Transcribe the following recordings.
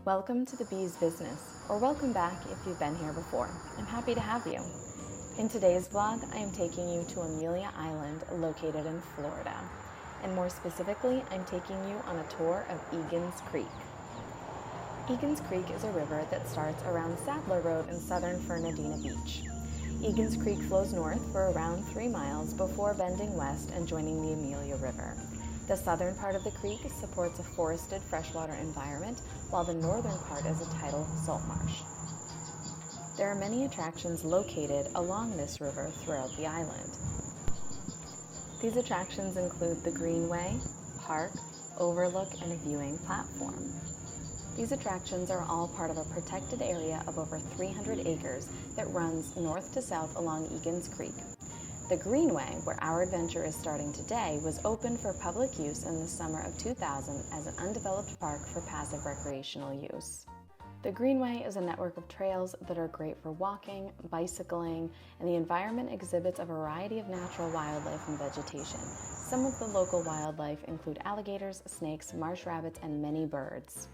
Welcome to the Bee's Business, or welcome back if you've been here before. I'm happy to have you. In today's vlog, I am taking you to Amelia Island, located in Florida. And more specifically, I'm taking you on a tour of Egan's Creek. Egan's Creek is a river that starts around Sadler Road in southern Fernandina Beach. Egan's Creek flows north for around 3 miles before bending west and joining the Amelia River. The southern part of the creek supports a forested freshwater environment, while the northern part is a tidal salt marsh. There are many attractions located along this river throughout the island. These attractions include the Greenway, park, overlook, and a viewing platform. These attractions are all part of a protected area of over 300 acres that runs north to south along Egan's Creek. The Greenway, where our adventure is starting today, was opened for public use in the summer of 2000 as an undeveloped park for passive recreational use. The Greenway is a network of trails that are great for walking, bicycling, and the environment exhibits a variety of natural wildlife and vegetation. Some of the local wildlife include alligators, snakes, marsh rabbits, and many birds.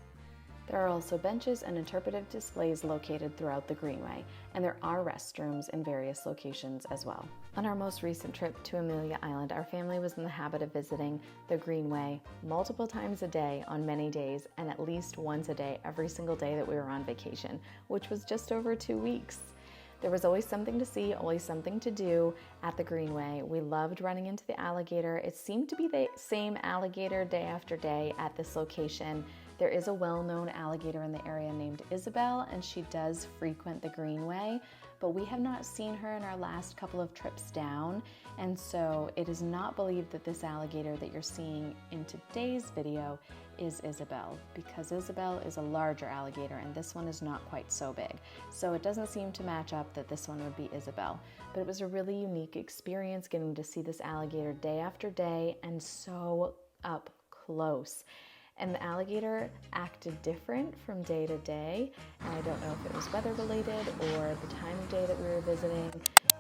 There are also benches and interpretive displays located throughout the Greenway, and there are restrooms in various locations as well. On our most recent trip to Amelia Island, our family was in the habit of visiting the Greenway multiple times a day on many days, and at least once a day every single day that we were on vacation, which was just over 2 weeks. There was always something to see, always something to do at the Greenway. We loved running into the alligator. It seemed to be the same alligator day after day at this location. There is a well-known alligator in the area named Isabel, and she does frequent the Greenway, but we have not seen her in our last couple of trips down, and so it is not believed that this alligator that you're seeing in today's video is Isabel, because Isabel is a larger alligator and this one is not quite so big. So it doesn't seem to match up that this one would be Isabel, but it was a really unique experience getting to see this alligator day after day and so up close. And the alligator acted different from day to day, and I don't know if it was weather related or the time of day that we were visiting.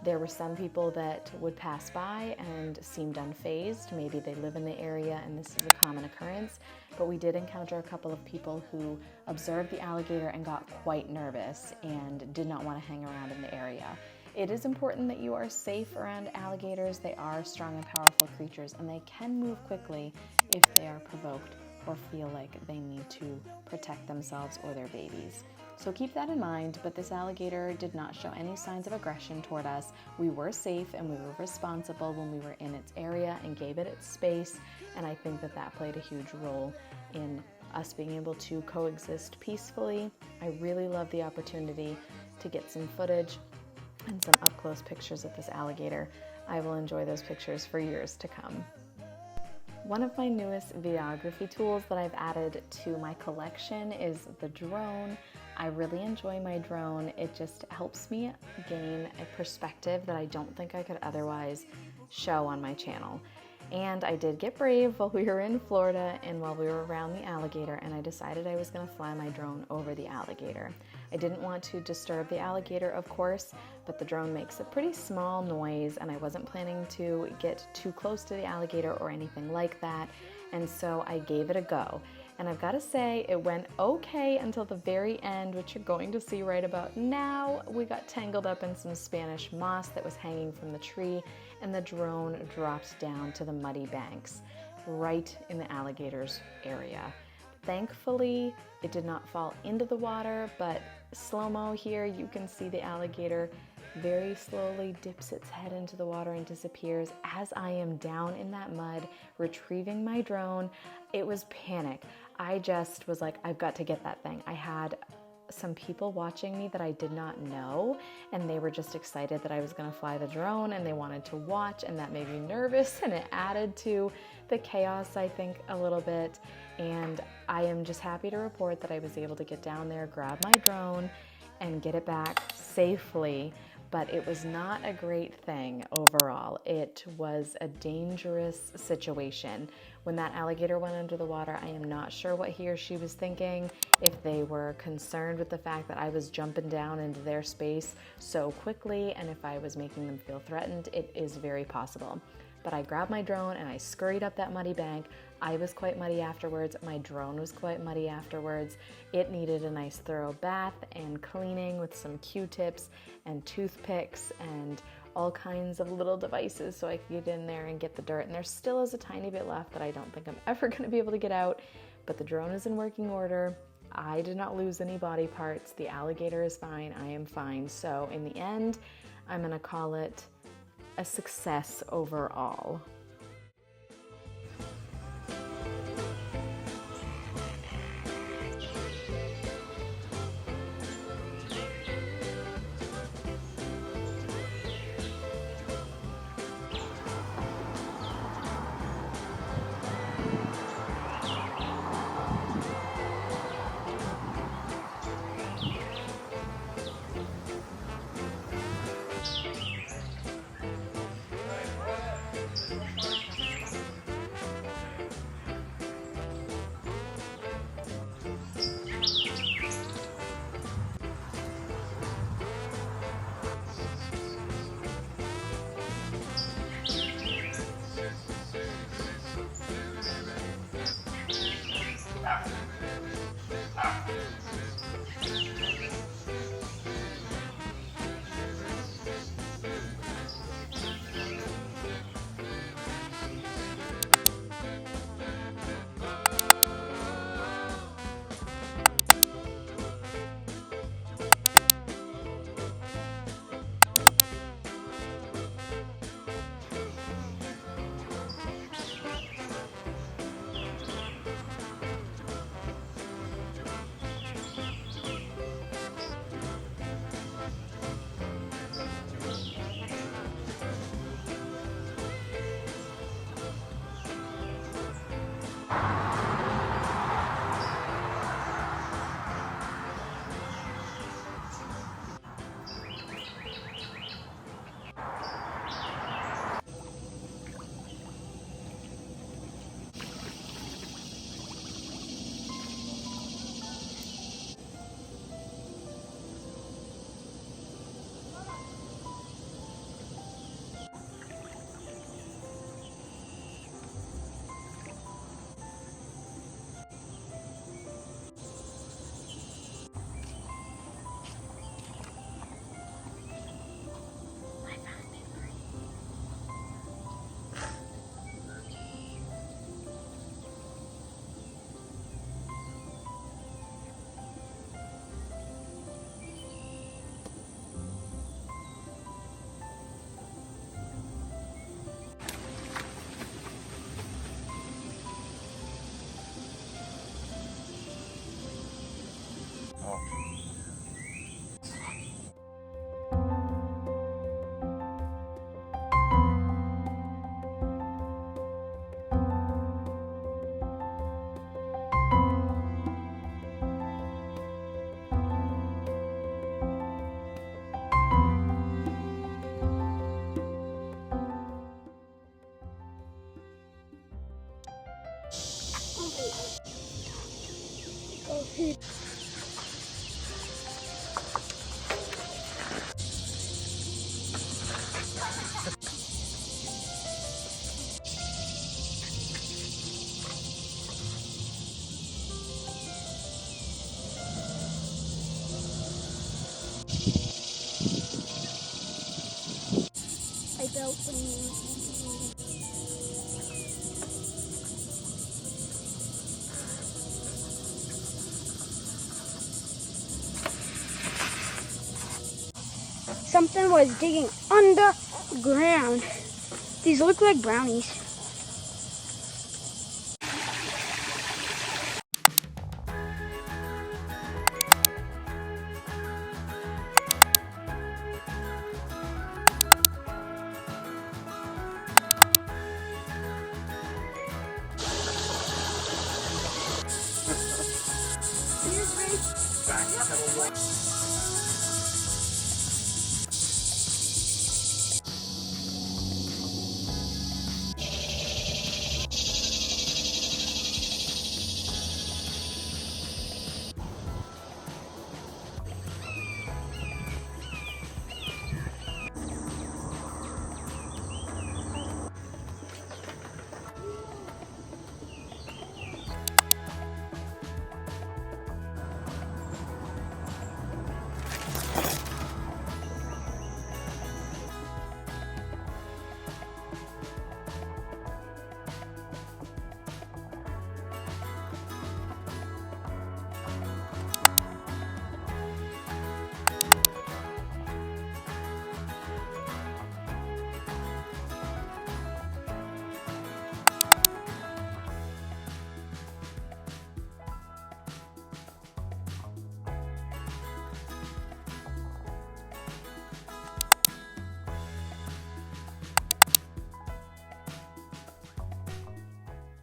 There were some people that would pass by and seemed unfazed. Maybe they live in the area and this is a common occurrence, but we did encounter a couple of people who observed the alligator and got quite nervous and did not want to hang around in the area. It is important that you are safe around alligators. They are strong and powerful creatures, and they can move quickly if they are provoked or feel like they need to protect themselves or their babies. So keep that in mind, but this alligator did not show any signs of aggression toward us. We were safe and we were responsible when we were in its area and gave it its space, and I think that that played a huge role in us being able to coexist peacefully. I really love the opportunity to get some footage and some up-close pictures of this alligator. I will enjoy those pictures for years to come. One of my newest videography tools that I've added to my collection is the drone. I really enjoy my drone. It just helps me gain a perspective that I don't think I could otherwise show on my channel. And I did get brave while we were in Florida and while we were around the alligator, and I decided I was going to fly my drone over the alligator. I didn't want to disturb the alligator, of course, but the drone makes a pretty small noise, and I wasn't planning to get too close to the alligator or anything like that, and so I gave it a go. And I've got to say, it went okay until the very end, which you're going to see right about now. We got tangled up in some Spanish moss that was hanging from the tree, and the drone dropped down to the muddy banks right in the alligator's area. Thankfully, it did not fall into the water, but slow-mo here, you can see the alligator very slowly dips its head into the water and disappears as I am down in that mud retrieving my drone. It was panic. I just was like, I've got to get that thing. I had some people watching me that I did not know, and they were just excited that I was going to fly the drone and they wanted to watch, and that made me nervous, and it added to the chaos, I think, a little bit. And I am just happy to report that I was able to get down there, grab my drone, and get it back safely. But it was not a great thing overall. It was a dangerous situation. When that alligator went under the water, I am not sure what he or she was thinking, if they were concerned with the fact that I was jumping down into their space so quickly, and if I was making them feel threatened. It is very possible. but I grabbed my drone and I scurried up that muddy bank. I was quite muddy afterwards. My drone was quite muddy afterwards. It needed a nice thorough bath and cleaning with some Q-tips and toothpicks and all kinds of little devices so I could get in there and get the dirt. And there still is a tiny bit left that I don't think I'm ever going to be able to get out, but the drone is in working order. I did not lose any body parts. The alligator is fine. I am fine. So in the end, I'm going to call it a success overall. I built them. Something was digging underground. These look like brownies.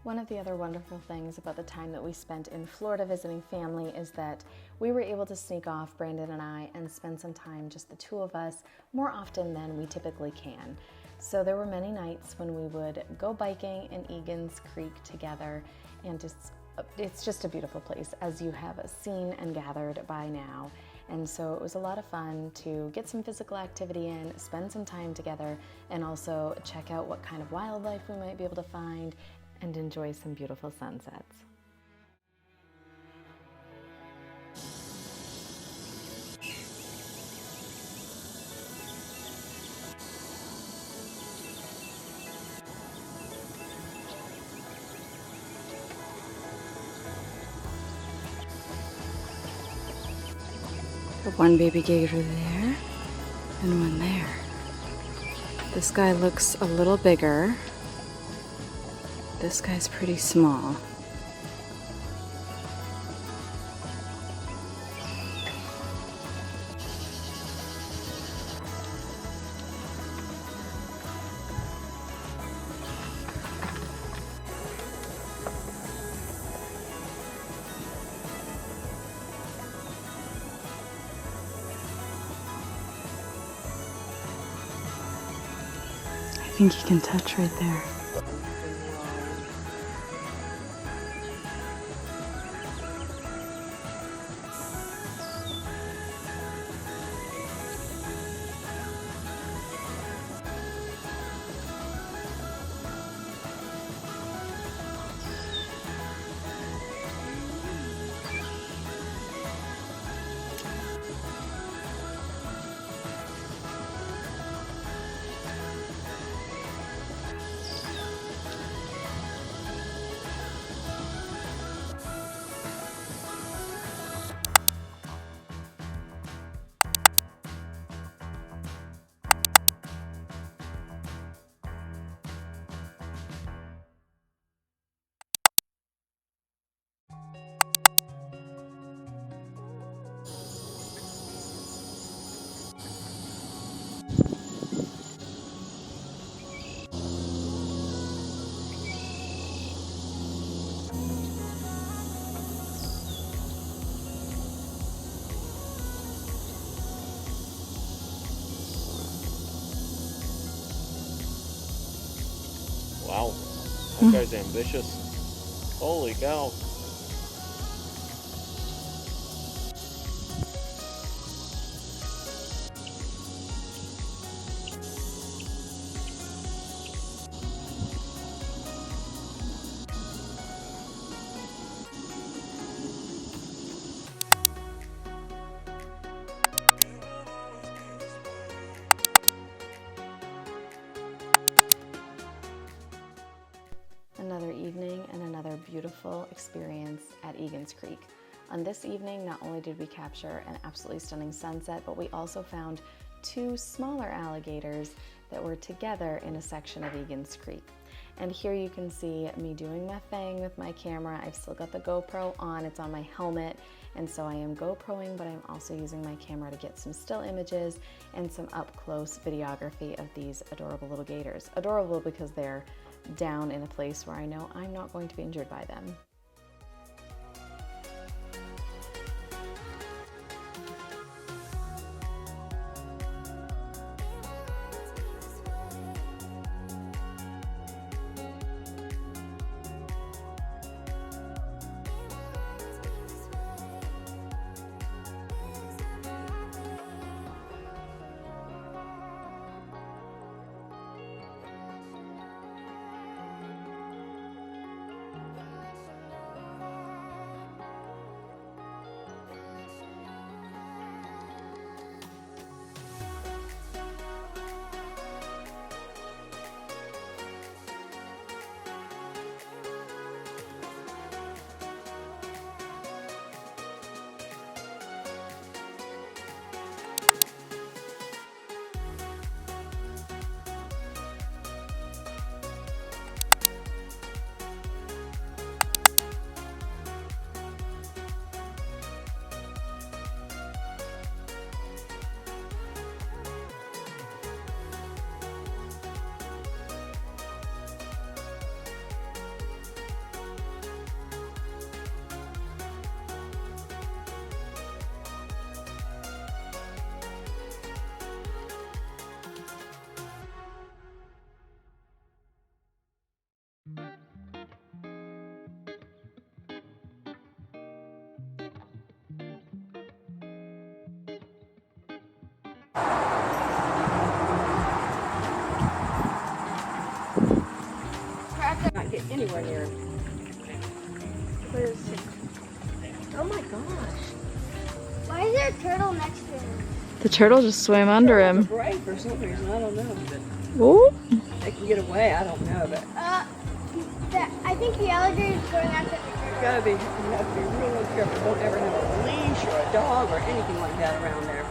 One of the other wonderful things about the time that we spent in Florida visiting family is that we were able to sneak off, Brandon and I, and spend some time, just the two of us, more often than we typically can. So there were many nights when we would go biking in Egan's Creek together, and it's just a beautiful place, as you have seen and gathered by now. And so it was a lot of fun to get some physical activity in, spend some time together, and also check out what kind of wildlife we might be able to find and enjoy some beautiful sunsets. One baby gator there and one there. This guy looks a little bigger. This guy's pretty small. I think you can touch right there. Wow, that guy's ambitious. Holy cow. Another evening and another beautiful experience at Egan's Creek. On this evening, not only did we capture an absolutely stunning sunset, but we also found two smaller alligators that were together in a section of Egan's Creek. And here you can see me doing my thing with my camera. I've still got the GoPro on, it's on my helmet, and so I am GoProing, but I'm also using my camera to get some still images and some up-close videography of these adorable little gators. Adorable because they're down in a place where I know I'm not going to be injured by them. anywhere near him. Where is he? Oh my gosh. Why is there a turtle next to him? The turtle just swam under him. Brave for some reason, I don't know. Ooh. They can get away, I don't know, but I think the alligator is going after the turtle. you have to be really careful. Don't ever have a leash or a dog or anything like that around there.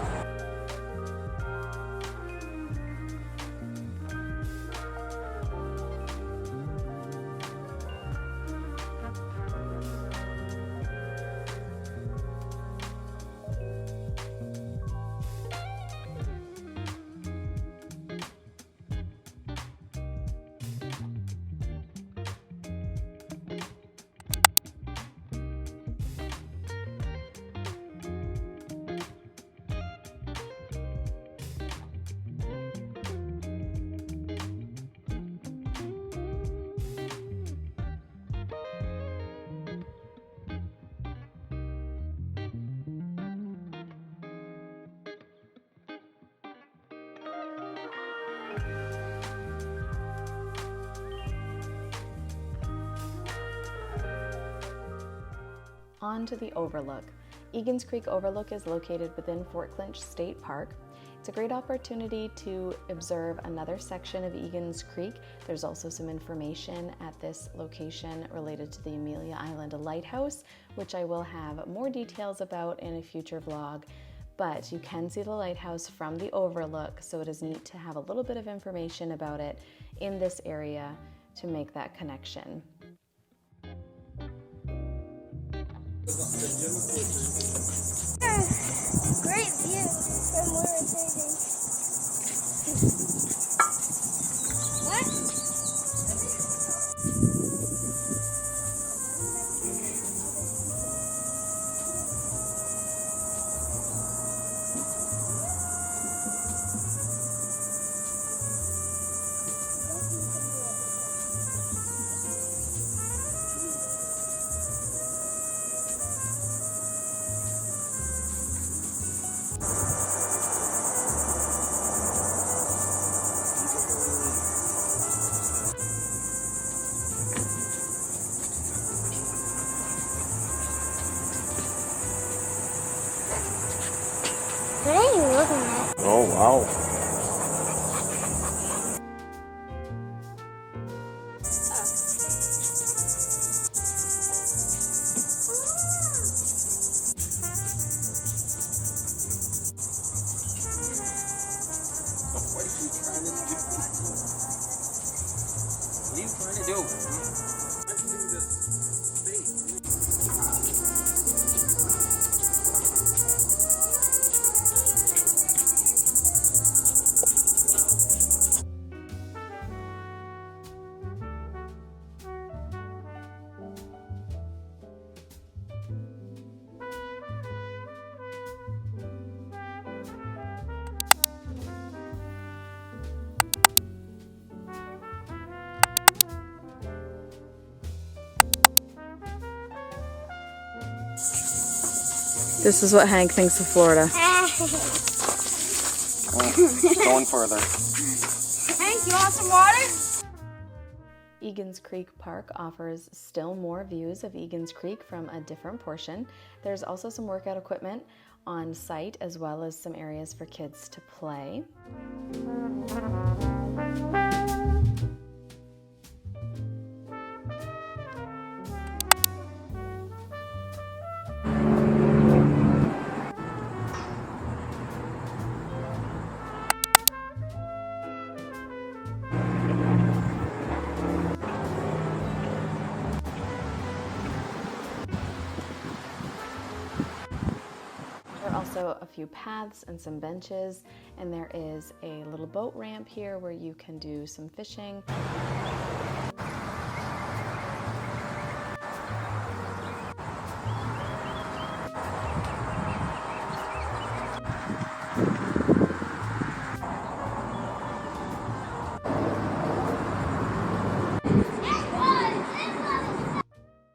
On to the overlook. Egan's Creek Overlook is located within Fort Clinch State Park. It's a great opportunity to observe another section of Egan's Creek. There's also some information at this location related to the Amelia Island lighthouse, which I will have more details about in a future vlog. But you can see the lighthouse from the overlook, so it is neat to have a little bit of information about it in this area to make that connection. Great view from where we're sitting. What? What are you looking at? Oh, wow. What are you trying to do? This is what Hank thinks of Florida. Going further. Hank, you want some water? Egan's Creek Park offers still more views of Egan's Creek from a different portion. There's also some workout equipment on site, as well as some areas for kids to play. Also a few paths and some benches, and there is a little boat ramp here where you can do some fishing.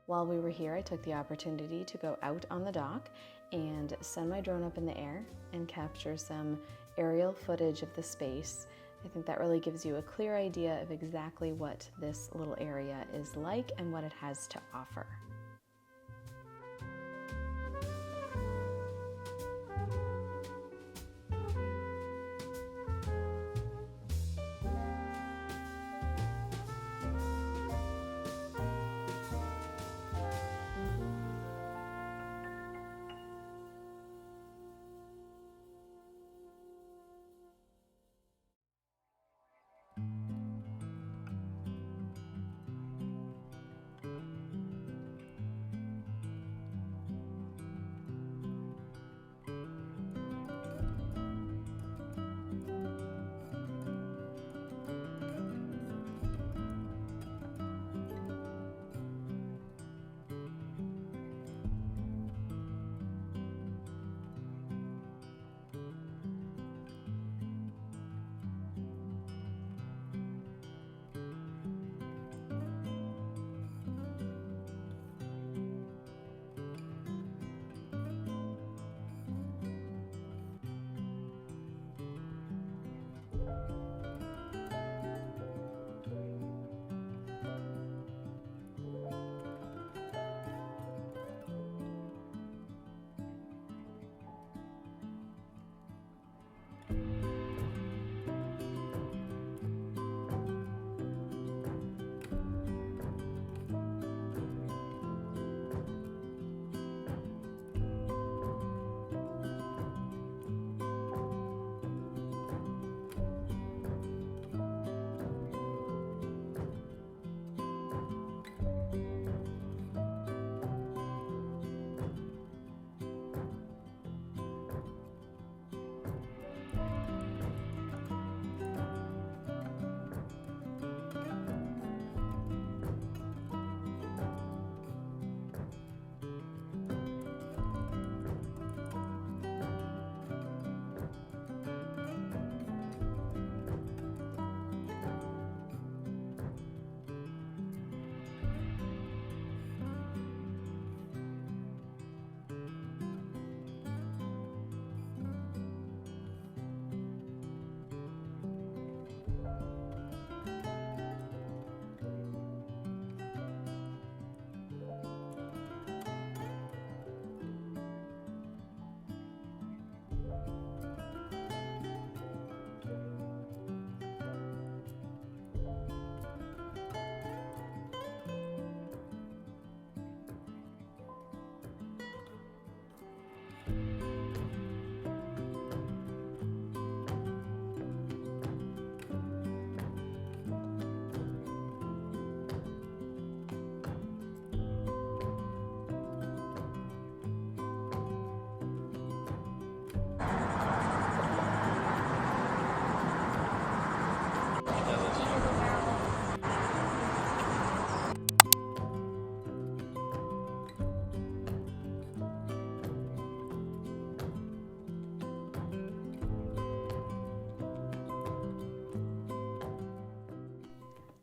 While we were here, I took the opportunity to go out on the dock and send my drone up in the air and capture some aerial footage of the space I think that really gives you a clear idea of exactly what this little area is like and what it has to offer.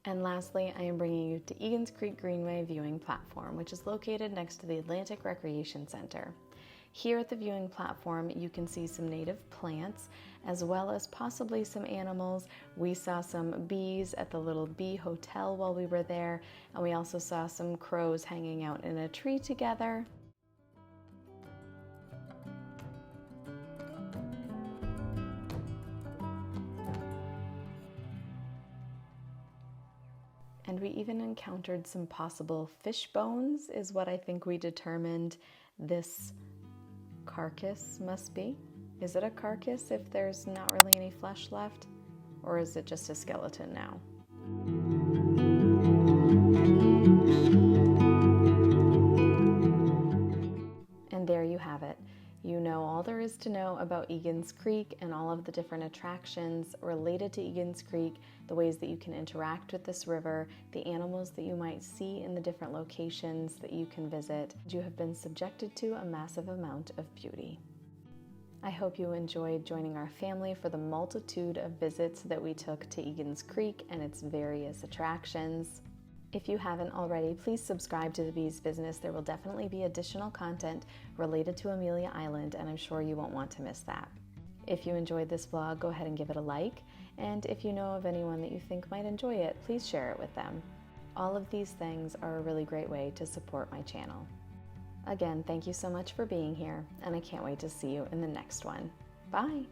And lastly, I am bringing you to Egan's Creek Greenway viewing platform, which is located next to the Atlantic Recreation Center. Here at the viewing platform, you can see some native plants, as well as possibly some animals. We saw some bees at the little bee hotel while we were there, and we also saw some crows hanging out in a tree together. And we even encountered some possible fish bones, is what I think we determined this carcass must be. Is it a carcass if there's not really any flesh left? Or is it just a skeleton now? And there you have it. You know all there is to know about Egan's Creek and all of the different attractions related to Egan's Creek, the ways that you can interact with this river, the animals that you might see in the different locations that you can visit. You have been subjected to a massive amount of beauty. I hope you enjoyed joining our family for the multitude of visits that we took to Egan's Creek and its various attractions. If you haven't already, please subscribe to The Bee's Business. There will definitely be additional content related to Amelia Island, and I'm sure you won't want to miss that. If you enjoyed this vlog, go ahead and give it a like. And if you know of anyone that you think might enjoy it, please share it with them. All of these things are a really great way to support my channel. Again, thank you so much for being here, and I can't wait to see you in the next one. Bye!